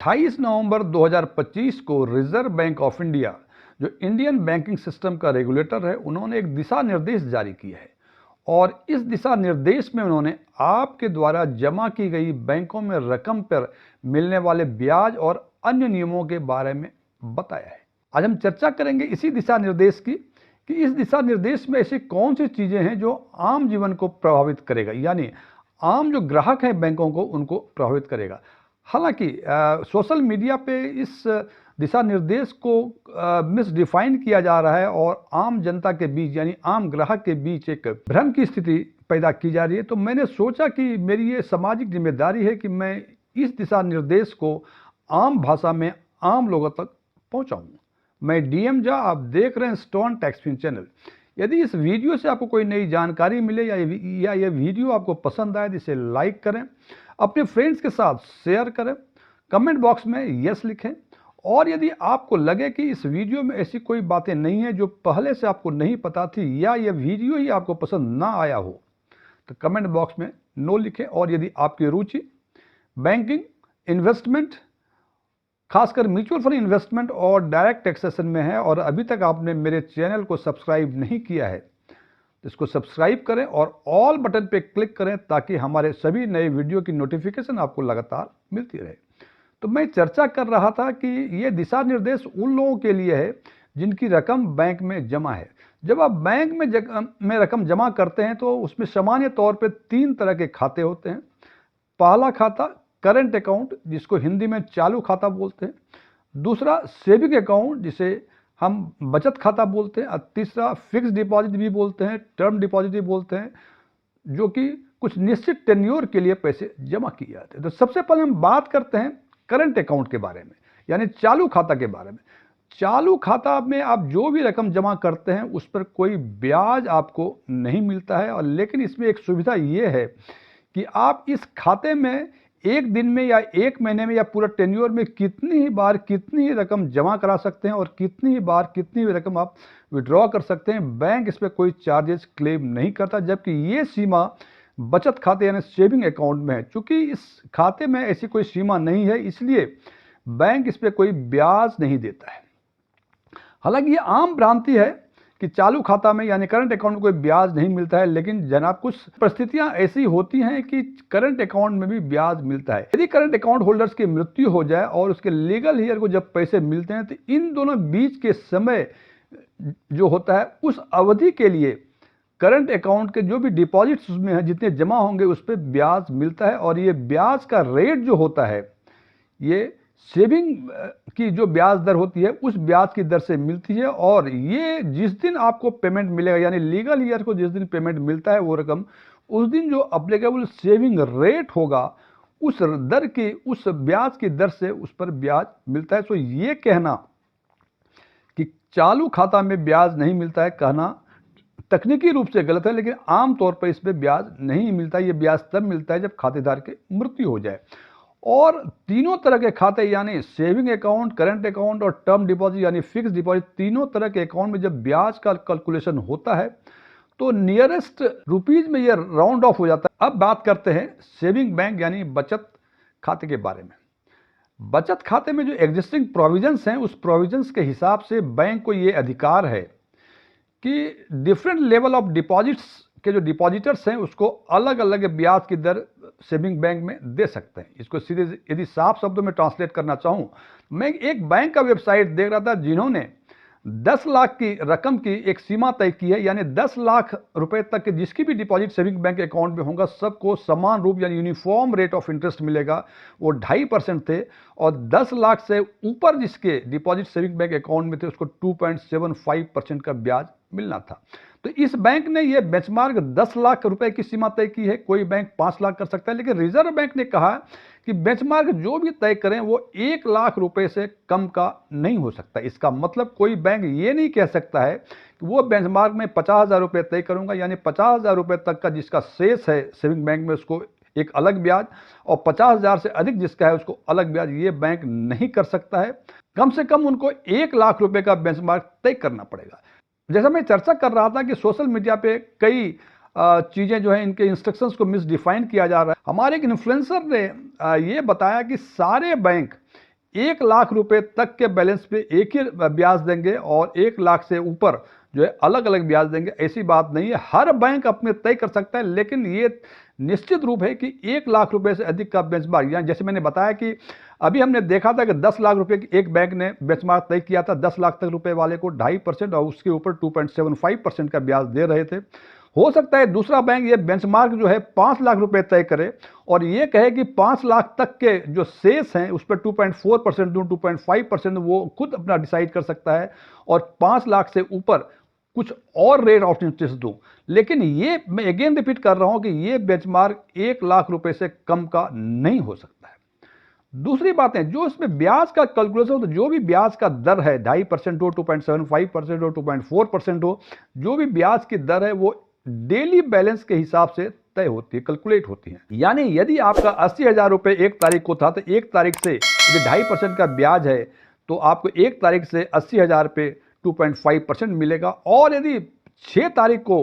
28 नवंबर 2025 को reserve bank of India, जो Indian banking system का रेगुलेटर है, उन्होंने एक दिशा निर्देश जारी किया है। और इस दिशा निर्देश में उन्होंने आपके द्वारा जमा की गई बैंकों में रकम पर मिलने वाले ब्याज और अन्य नियमों के बारे में बताया है। आज हम चर्चा करेंगे इसी दिशा निर्देश की कि इस दिशा निर्देश में ऐसी कौन सी चीजें हैं जो आम जीवन को प्रभावित करेगा, यानी आम जो ग्राहक हैं बैंकों को, उनको प्रभावित करेगा। हालांकि सोशल मीडिया पे इस दिशा निर्देश को मिसडिफाइन किया जा रहा है और आम जनता के बीच, यानी आम ग्राहक के बीच एक भ्रम की स्थिति पैदा की जा रही है। तो मैंने सोचा कि मेरी ये सामाजिक जिम्मेदारी है कि मैं इस दिशा निर्देश को आम भाषा में आम लोगों तक पहुंचाऊं। मैं डीएम झा, आप देख रहे हैं स्टोन टैक्सफिन चैनल। यदि इस वीडियो से आपको कोई नई जानकारी मिले या ये वीडियो आपको पसंद आए तो इसे लाइक करें, अपने फ्रेंड्स के साथ शेयर करें, कमेंट बॉक्स में यस लिखें। और यदि आपको लगे कि इस वीडियो में ऐसी कोई बातें नहीं है जो पहले से आपको नहीं पता थी, या यह वीडियो ही आपको पसंद ना आया हो, तो कमेंट बॉक्स में नो लिखें। और यदि आपकी रुचि बैंकिंग, इन्वेस्टमेंट, खासकर म्यूचुअल फंड इन्वेस्टमेंट और डायरेक्ट टैक्सेशन में है और अभी तक आपने मेरे चैनल को सब्सक्राइब नहीं किया है, तो इसको सब्सक्राइब करें और ऑल बटन पे क्लिक करें ताकि हमारे सभी नए वीडियो की नोटिफिकेशन आपको लगातार मिलती रहे। तो मैं चर्चा कर रहा था कि ये दिशा निर्देश उन लोगों के लिए है जिनकी रकम बैंक में जमा है। जब आप बैंक में रकम जमा करते हैं तो उसमें सामान्य तौर पे 3 तरह के खाते होते हैं। पहला खाता करंट अकाउंट, जिसको हिंदी में चालू खाता बोलते हैं। दूसरा सेविंग अकाउंट, जिसे हम बचत खाता बोलते हैं। और तीसरा फिक्स डिपॉजिट भी बोलते हैं, टर्म डिपॉजिट भी बोलते हैं, जो कि कुछ निश्चित टेन्योर के लिए पैसे जमा किए जाते हैं। तो सबसे पहले हम बात करते हैं करंट अकाउंट के बारे में, यानी चालू खाता के बारे में। चालू खाता में आप जो भी रकम जमा करते हैं उस पर कोई ब्याज आपको नहीं मिलता है, और लेकिन इसमें एक सुविधा ये है कि आप इस खाते में एक दिन में या एक महीने में या पूरा टेन्योर में कितनी ही बार कितनी ही रकम जमा करा सकते हैं और कितनी ही बार कितनी ही रकम आप विड्रॉ कर सकते हैं। बैंक इस पर कोई चार्जेस क्लेम नहीं करता, जबकि ये सीमा बचत खाते यानी सेविंग अकाउंट में है। चूंकि इस खाते में ऐसी कोई सीमा नहीं है, इसलिए बैंक इस पर कोई ब्याज नहीं देता है। हालांकि ये आम भ्रांति है कि चालू खाता में यानी करंट अकाउंट में कोई ब्याज नहीं मिलता है, लेकिन जनाब कुछ परिस्थितियां ऐसी होती हैं कि करंट अकाउंट में भी ब्याज मिलता है। यदि करंट अकाउंट होल्डर्स की मृत्यु हो जाए और उसके लीगल ईयर को जब पैसे मिलते हैं, तो इन दोनों बीच के समय जो होता है उस अवधि के लिए करंट अकाउंट के जो भी डिपॉजिट्स उसमें हैं, जितने जमा होंगे उस पर ब्याज मिलता है। और ये ब्याज का रेट जो होता है, ये सेविंग की जो ब्याज दर होती है उस ब्याज की दर से मिलती है। और ये जिस दिन आपको पेमेंट मिलेगा, यानी लीगल ईयर को जिस दिन पेमेंट मिलता है, वो रकम उस दिन जो अप्लीकेबल सेविंग रेट होगा उस दर की, उस ब्याज की दर से उस पर ब्याज मिलता है। तो ये कहना कि चालू खाता में ब्याज नहीं मिलता है, कहना तकनीकी रूप से गलत है, लेकिन आमतौर पर इस पर ब्याज नहीं मिलता। ये ब्याज तब मिलता है जब खातेदार की मृत्यु हो जाए। और तीनों तरह के खाते यानी सेविंग अकाउंट, करंट अकाउंट और टर्म डिपॉजिट यानी फिक्स डिपॉजिट, तीनों तरह के अकाउंट में जब ब्याज का कैलकुलेशन होता है तो नियरेस्ट रुपीज में यह राउंड ऑफ हो जाता है। अब बात करते हैं सेविंग बैंक यानी बचत खाते के बारे में। बचत खाते में जो एग्जिस्टिंग प्रोविजंस हैं, उस प्रोविजंस के हिसाब से बैंक को ये अधिकार है कि डिफरेंट लेवल ऑफ डिपॉजिट्स के जो डिपॉजिटर्स हैं उसको अलग अलग ब्याज की दर सेविंग बैंक में दे सकते हैं। इसको सीधे यदि साफ शब्दों में ट्रांसलेट करना चाहूं, मैं एक बैंक का वेबसाइट देख रहा था जिन्होंने 10 लाख की रकम की एक सीमा तय की है, यानी 10 लाख रुपए तक के जिसकी भी डिपॉजिट सेविंग बैंक अकाउंट में होगा सबको समान रूप यानी यूनिफॉर्म रेट ऑफ इंटरेस्ट मिलेगा। वो 2.5% थे, और 10 लाख से ऊपर जिसके डिपॉजिट सेविंग बैंक अकाउंट में थे उसको 2.75% का ब्याज मिलना था। तो इस बैंक ने यह बेंचमार्क 10 लाख रुपए की सीमा तय की है। कोई बैंक 5 लाख कर सकता है, लेकिन रिजर्व बैंक ने कहा कि बेंचमार्क जो भी तय करें वो 1 लाख रुपए से कम का नहीं हो सकता। इसका मतलब कोई बैंक ये नहीं कह सकता है कि वो बेंचमार्क में 50,000 रुपये तय करूंगा, यानी 50,000 रुपये तक का जिसका शेष है सेविंग बैंक में उसको एक अलग ब्याज, और 50,000 से अधिक जिसका है उसको अलग ब्याज, ये बैंक नहीं कर सकता है। कम से कम उनको 1 लाख रुपए का बेंचमार्क तय करना पड़ेगा। जैसा मैं चर्चा कर रहा था कि सोशल मीडिया पे कई चीज़ें जो है इनके इंस्ट्रक्शंस को मिसडिफाइन किया जा रहा है। हमारे एक इन्फ्लुएंसर ने ये बताया कि सारे बैंक 1 लाख रुपए तक के बैलेंस पे एक ही ब्याज देंगे और 1 लाख से ऊपर जो है अलग अलग ब्याज देंगे, ऐसी बात नहीं है। हर बैंक अपने तय कर सकता है, लेकिन ये निश्चित रूप है कि 1 लाख रुपए से अधिक का बेंचमार्क, या जैसे मैंने बताया कि अभी हमने देखा था कि 10 लाख रुपए की एक बैंक ने बेंचमार्क तय किया था, 10 लाख तक रुपए वाले को 2.5% और उसके ऊपर 2.75% का ब्याज दे रहे थे। हो सकता है दूसरा बैंक ये बेंचमार्क जो है 5 लाख रुपए तय करे और ये कहे कि 5 लाख तक के जो शेष हैं उस पर 2.4% दूं, 2.5% वो खुद अपना डिसाइड कर सकता है और 5 लाख से ऊपर कुछ और रेट ऑफ इंटरेस्ट दूं। लेकिन ये मैं अगेन रिपीट कर रहा हूं कि ये बेंचमार्क 1 लाख रुपए से कम का नहीं हो सकता है। दूसरी बात है, जो इसमें ब्याज का कैलकुलेशन हो, तो जो भी ब्याज का दर है 2.5% हो, 2.75% हो, 2.4% हो, जो भी ब्याज की दर है वो डेली बैलेंस के हिसाब से तय होती है, कैलकुलेट होती है। यानी यदि आपका 80,000 रुपए 1 तारीख को था, तो 1 तारीख से यदि 2.5% का ब्याज है तो आपको 1 तारीख से 80,000 पे 2.5% मिलेगा। और यदि 6 तारीख को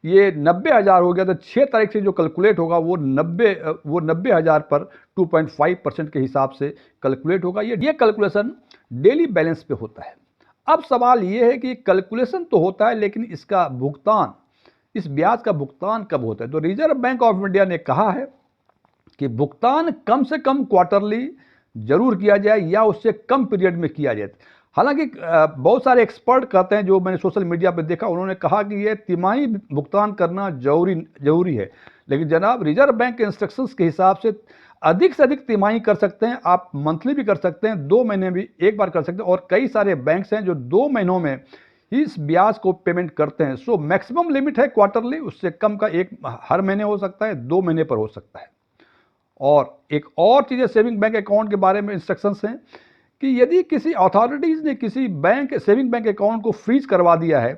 ये 90,000 हो गया तो 6 तारीख से जो कैलकुलेट होगा वो 90,000 पर 2.5% के हिसाब से कैलकुलेट होगा। ये कैलकुलेशन डेली बैलेंस पे होता है। अब सवाल ये है कि कैलकुलेशन तो होता है, लेकिन इसका भुगतान, इस ब्याज का भुगतान कब होता है? तो रिजर्व बैंक ऑफ इंडिया ने कहा है कि भुगतान कम से कम क्वार्टरली जरूर किया जाए या उससे कम पीरियड में किया जाए। हालांकि बहुत सारे एक्सपर्ट कहते हैं, जो मैंने सोशल मीडिया पर देखा, उन्होंने कहा कि ये तिमाही भुगतान करना जरूरी है। लेकिन जनाब, रिजर्व बैंक के इंस्ट्रक्शंस के हिसाब से अधिक से अधिक तिमाही कर सकते हैं, आप मंथली भी कर सकते हैं, 2 महीने भी एक बार कर सकते हैं। और कई सारे बैंक्स हैं जो 2 महीनों में इस ब्याज को पेमेंट करते हैं। सो मैक्सिमम लिमिट है क्वार्टरली, उससे कम का एक हर महीने हो सकता है, 2 महीने पर हो सकता है। और एक और चीज़ है, सेविंग बैंक अकाउंट के बारे में इंस्ट्रक्शंस हैं कि यदि किसी अथॉरिटीज़ ने किसी बैंक सेविंग बैंक अकाउंट को फ्रीज करवा दिया है,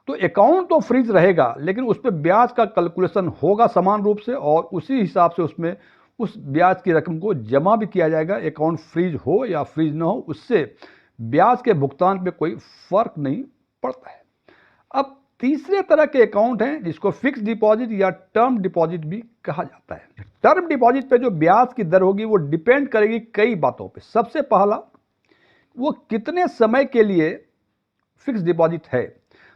तो अकाउंट तो फ्रीज रहेगा, लेकिन उस पर ब्याज का कैलकुलेशन होगा समान रूप से और उसी हिसाब से उसमें उस ब्याज की रकम को जमा भी किया जाएगा। अकाउंट फ्रीज हो या फ्रीज ना हो, उससे ब्याज के भुगतान पे कोई फर्क नहीं पड़ता है। अब तीसरे तरह के अकाउंट हैं जिसको फिक्स डिपॉजिट या टर्म डिपॉजिट भी कहा जाता है। टर्म डिपॉजिट पे जो ब्याज की दर होगी वो डिपेंड करेगी कई बातों पे। सबसे पहला, वो कितने समय के लिए फिक्स डिपॉजिट है।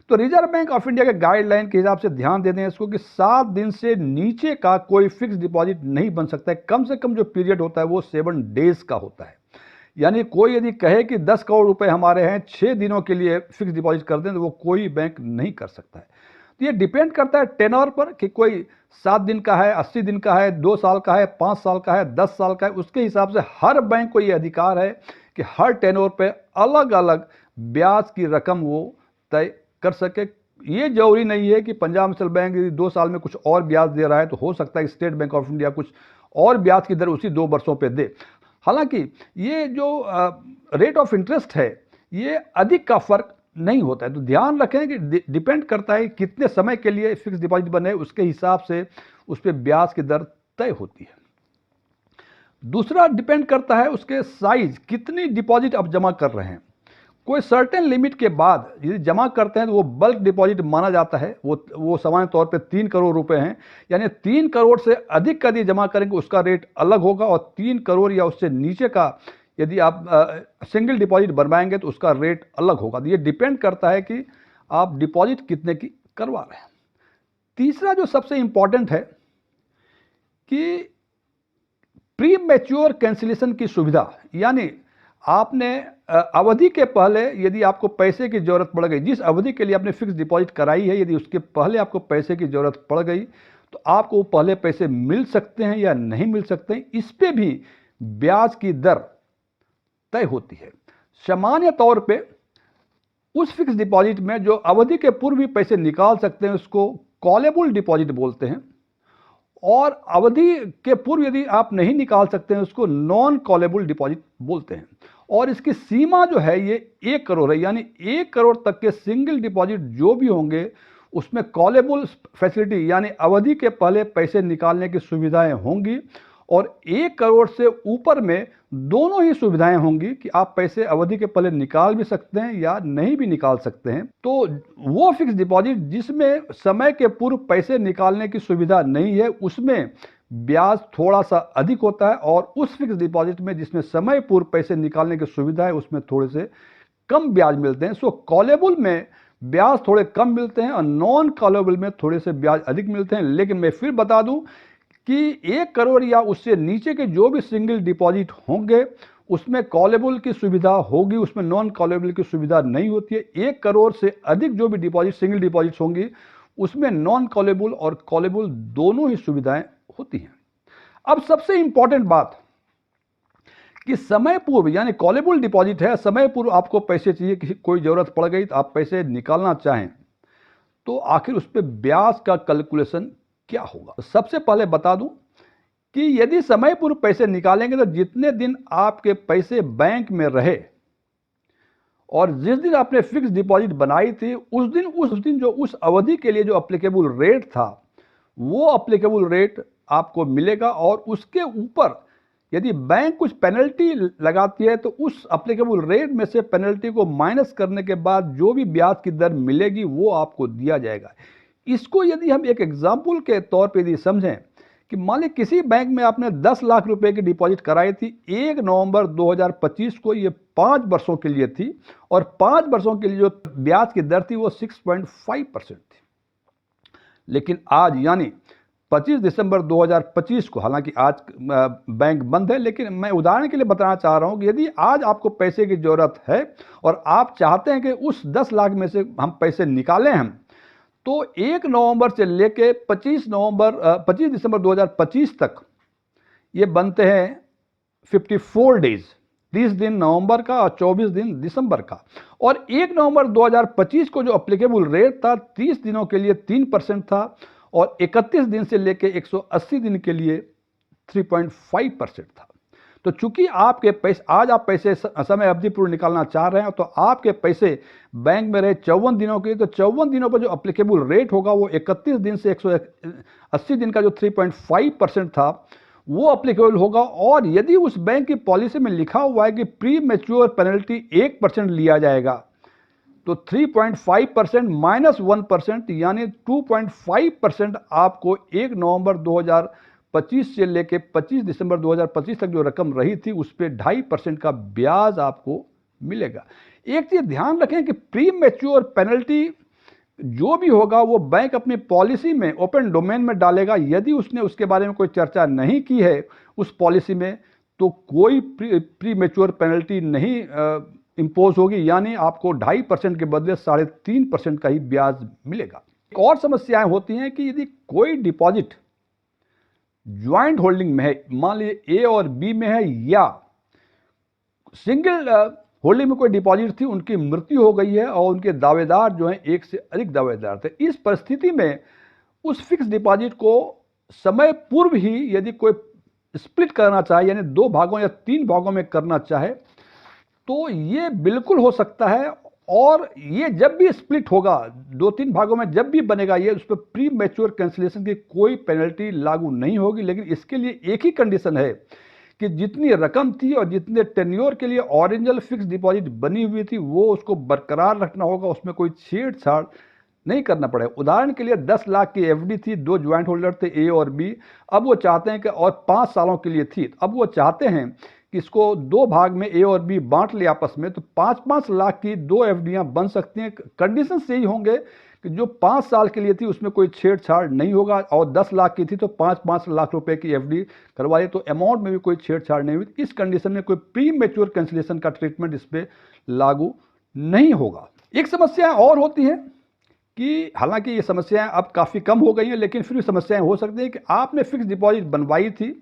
तो रिजर्व बैंक ऑफ इंडिया के गाइडलाइन के हिसाब से ध्यान दे दें इसको कि 7 दिन से नीचे का कोई फिक्स डिपॉजिट नहीं बन सकता है। कम से कम जो पीरियड होता है वो 7 डेज का होता है। यानी कोई यदि कहे कि 10 करोड़ रुपए हमारे हैं, 6 दिनों के लिए फिक्स डिपॉजिट कर दें, तो वो कोई बैंक नहीं कर सकता है। तो ये डिपेंड करता है टेनर पर कि कोई 7 दिन का है, 80 दिन का है, 2 साल का है, 5 साल का है, 10 साल का है। उसके हिसाब से हर बैंक को ये अधिकार है कि हर टेनर पे अलग अलग ब्याज की रकम वो तय कर सके। ये जरूरी नहीं है कि पंजाब नेशनल बैंक यदि 2 साल में कुछ और ब्याज दे रहा है, तो हो सकता है कि स्टेट बैंक ऑफ इंडिया कुछ और ब्याज की दर उसी 2 वर्षों पे दे। हालांकि ये जो रेट ऑफ इंटरेस्ट है, ये अधिक का फर्क नहीं होता है। तो ध्यान रखें कि डिपेंड करता है कितने समय के लिए फिक्स डिपॉजिट बने, उसके हिसाब से उस पर ब्याज की दर तय होती है। दूसरा डिपेंड करता है उसके साइज, कितनी डिपॉजिट आप जमा कर रहे हैं। कोई सर्टेन लिमिट के बाद यदि जमा करते हैं तो वो बल्क डिपॉजिट माना जाता है। वो सामान्य तौर पे 3 करोड़ रुपए हैं, यानी 3 करोड़ से अधिक का यदि जमा करेंगे उसका रेट अलग होगा, और 3 करोड़ या उससे नीचे का यदि आप सिंगल डिपॉजिट बनवाएंगे तो उसका रेट अलग होगा। तो ये डिपेंड करता है कि आप डिपॉजिट कितने की करवा रहे हैं। तीसरा जो सबसे इंपॉर्टेंट है कि प्री मैच्योर कैंसिलेशन की सुविधा, यानी आपने अवधि के पहले यदि आपको पैसे की जरूरत पड़ गई, जिस अवधि के लिए आपने फिक्स डिपॉजिट कराई है, यदि उसके पहले आपको पैसे की जरूरत पड़ गई तो आपको पहले पैसे मिल सकते हैं या नहीं मिल सकते हैं। इस पे भी ब्याज की दर तय होती है। सामान्य तौर पे उस फिक्स डिपॉजिट में जो अवधि के पूर्व भी पैसे निकाल सकते हैं उसको कॉलेबल डिपॉजिट बोलते हैं, और अवधि के पूर्व यदि आप नहीं निकाल सकते हैं उसको नॉन कॉलेबल डिपॉजिट बोलते हैं। और इसकी सीमा जो है ये 1 करोड़ है, यानी 1 करोड़ तक के सिंगल डिपॉजिट जो भी होंगे उसमें कॉलेबल फैसिलिटी यानी अवधि के पहले पैसे निकालने की सुविधाएं होंगी, और 1 करोड़ से ऊपर में दोनों ही सुविधाएं होंगी कि आप पैसे अवधि के पहले निकाल भी सकते हैं या नहीं भी निकाल सकते हैं। तो वो फिक्स डिपॉजिट जिसमें समय के पूर्व पैसे निकालने की सुविधा नहीं है, उसमें ब्याज थोड़ा सा अधिक होता है, और उस फिक्स डिपॉजिट में जिसमें समय पूर्व पैसे निकालने की सुविधा है उसमें थोड़े से कम ब्याज मिलते हैं। सो कॉलेबल में ब्याज थोड़े कम मिलते हैं और नॉन कॉलेबल में थोड़े से ब्याज अधिक मिलते हैं। लेकिन मैं फिर बता दूं कि 1 करोड़ या उससे नीचे के जो भी सिंगल डिपॉजिट होंगे उसमें कॉलेबल की सुविधा होगी, उसमें नॉन कॉलेबल की सुविधा नहीं होती है। 1 करोड़ से अधिक जो भी डिपॉजिट सिंगल डिपॉजिट्स होंगी उसमें नॉन कॉलेबल और कॉलेबल दोनों ही सुविधाएं होती हैं। अब सबसे इंपॉर्टेंट बात कि समय पूर्व यानी कॉलेबल डिपॉजिट है, समय पूर्व आपको पैसे चाहिए, किसी कोई जरूरत पड़ गई तो आप पैसे निकालना चाहें तो आखिर उस पर ब्याज का कैलकुलेशन क्या होगा। तो सबसे पहले बता दूं कि यदि समय पूर्व पैसे निकालेंगे तो जितने दिन आपके पैसे बैंक में रहे और जिस दिन आपने फिक्स डिपॉजिट बनाई थी उस दिन जो उस अवधि के लिए जो अप्लीकेबल रेट था वो अप्लीकेबल रेट आपको मिलेगा, और उसके ऊपर यदि बैंक कुछ पेनल्टी लगाती है तो उस अप्लीकेबल रेट में से पेनल्टी को माइनस करने के बाद जो भी ब्याज की दर मिलेगी वो आपको दिया जाएगा। इसको यदि हम एक एग्जाम्पल के तौर पे यदि समझें कि मान लीजिए किसी बैंक में आपने 10 लाख रुपए की डिपॉजिट कराई थी 1 नवंबर 2025 को, ये 5 वर्षों के लिए थी, और 5 वर्षों के लिए जो ब्याज की दर थी वो 6.5% थी। लेकिन आज यानी 25 दिसंबर 2025 को, हालांकि आज बैंक बंद है, लेकिन मैं उदाहरण के लिए बताना चाह रहा हूं कि यदि आज आपको पैसे की जरूरत है और आप चाहते हैं कि उस 10 लाख में से हम पैसे निकालें हम, तो 1 नवंबर से लेके 25 दिसंबर 2025 तक ये बनते हैं 54 डेज, 30 दिन नवंबर का और 24 दिन दिसंबर का। और 1 नवंबर 2025 को जो अप्लीकेबल रेट था 30 दिनों के लिए 3% था और 31 दिन से लेके 180 दिन के लिए 3.5% था। तो चूंकि आपके पैसे आज आप पैसे समय अवधि पूर्व निकालना चाह रहे हैं तो आपके पैसे बैंक में रहे 54 दिनों के लिए, तो 54 दिनों पर जो अप्लीकेबल रेट होगा वो 31 दिन से 180 दिन का जो 3.5% था वो अप्लीकेबल होगा। और यदि उस बैंक की पॉलिसी में लिखा हुआ है कि प्री मैच्योर पेनल्टी 1% लिया जाएगा तो 3.5% माइनस 1% यानी 2.5% आपको 1 नवंबर 2025 से लेके 25 दिसंबर 2025 तक जो रकम रही थी उस पर 2.5% का ब्याज आपको मिलेगा। एक चीज ध्यान रखें कि प्री मैच्योर पेनल्टी जो भी होगा वो बैंक अपनी पॉलिसी में ओपन डोमेन में डालेगा। यदि उसने उसके बारे में कोई चर्चा नहीं की है उस पॉलिसी में तो कोई प्री मैच्योर पेनल्टी नहीं इंपोज होगी, यानी आपको 2.5% के बदले 3.5% का ही ब्याज मिलेगा। एक और समस्याएं होती हैं कि यदि कोई डिपॉजिट ज्वाइंट होल्डिंग में है, मान लीजिए ए और बी में है, या सिंगल होल्डिंग में कोई डिपॉजिट थी, उनकी मृत्यु हो गई है और उनके दावेदार जो हैं एक से अधिक दावेदार थे, इस परिस्थिति में उस फिक्स डिपॉजिट को समय पूर्व ही यदि कोई स्प्लिट करना चाहे यानी 2 भागों या 3 भागों में करना चाहे तो ये बिल्कुल हो सकता है। और ये जब भी स्प्लिट होगा 2-3 भागों में जब भी बनेगा ये उस पर प्री मैच्योर कैंसिलेशन की कोई पेनल्टी लागू नहीं होगी। लेकिन इसके लिए एक ही कंडीशन है कि जितनी रकम थी और जितने टेन्योर के लिए ओरिजिनल फिक्स डिपॉजिट बनी हुई थी वो उसको बरकरार रखना होगा, उसमें कोई छेड़छाड़ नहीं करना पड़ेगा। उदाहरण के लिए 10 लाख की एफडी थी, 2 ज्वाइंट होल्डर थे ए और बी, अब वो चाहते हैं कि और 5 सालों के लिए थी, अब वो चाहते हैं कि इसको 2 भाग में ए और बी बांट ले आपस में, तो 5-5 लाख की 2 एफडियां बन सकती हैं। कंडीशन यही होंगे कि जो 5 साल के लिए थी उसमें कोई छेड़छाड़ नहीं होगा और 10 लाख की थी तो 5-5 लाख रुपए की एफडी करवा ली तो अमाउंट में भी कोई छेड़छाड़ नहीं हुई। इस कंडीशन में कोई प्री मैच्योर कैंसिलेशन का ट्रीटमेंट इस पर लागू नहीं होगा। एक समस्या और होती है कि हालांकि ये समस्याएं अब काफ़ी कम हो गई हैं लेकिन फिर भी समस्याएं हो सकती हैं कि आपने फिक्स डिपॉजिट बनवाई थी,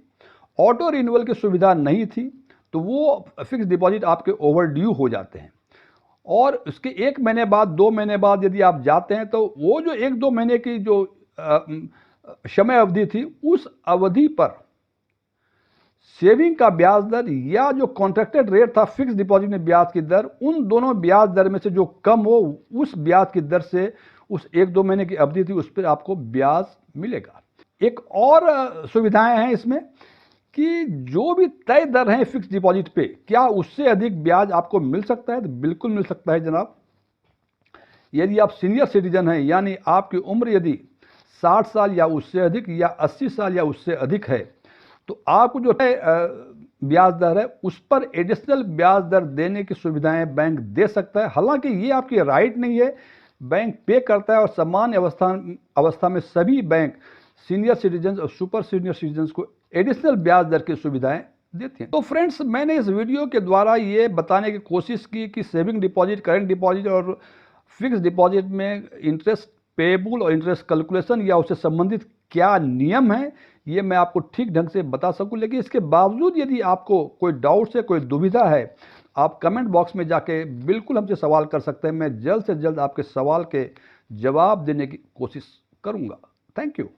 ऑटो रिन्यूअल की सुविधा नहीं थी, तो वो फिक्स डिपॉजिट आपके ओवर ड्यू हो जाते हैं और उसके 1 महीने बाद 2 महीने बाद यदि आप जाते हैं तो वो जो 1-2 महीने की जो समय अवधि थी उस अवधि पर सेविंग का ब्याज दर या जो कॉन्ट्रैक्टेड रेट था फिक्स डिपॉजिट में ब्याज की दर, उन दोनों ब्याज दर में से जो कम हो उस ब्याज की दर से उस 1-2 महीने की अवधि थी उस पर आपको ब्याज मिलेगा। एक और सुविधाएं हैं इसमें कि जो भी तय दर है फिक्स डिपॉजिट पे क्या उससे अधिक ब्याज आपको मिल सकता है? तो बिल्कुल मिल सकता है जनाब। यदि आप सीनियर सिटीजन हैं यानी आपकी उम्र यदि 60 साल या उससे अधिक या 80 साल या उससे अधिक है, तो आपको जो है ब्याज दर है उस पर एडिशनल ब्याज दर देने की सुविधाएं बैंक दे सकता है। हालांकि ये आपकी राइट नहीं है, बैंक पे करता है और सामान्य अवस्था में सभी बैंक सीनियर सिटीजन और सुपर सीनियर सिटीजन को एडिशनल ब्याज दर की सुविधाएं देते हैं। तो फ्रेंड्स, मैंने इस वीडियो के द्वारा ये बताने की कोशिश की कि सेविंग डिपॉजिट, करंट डिपॉजिट और फिक्स डिपॉजिट में इंटरेस्ट पेबल और इंटरेस्ट कैलकुलेशन या उससे संबंधित क्या नियम है, ये मैं आपको ठीक ढंग से बता सकूं। लेकिन इसके बावजूद यदि आपको कोई डाउट है, कोई दुविधा है, आप कमेंट बॉक्स में जाके बिल्कुल हमसे सवाल कर सकते हैं। मैं जल्द से जल्द आपके सवाल के जवाब देने की कोशिश करूंगा। Thank you.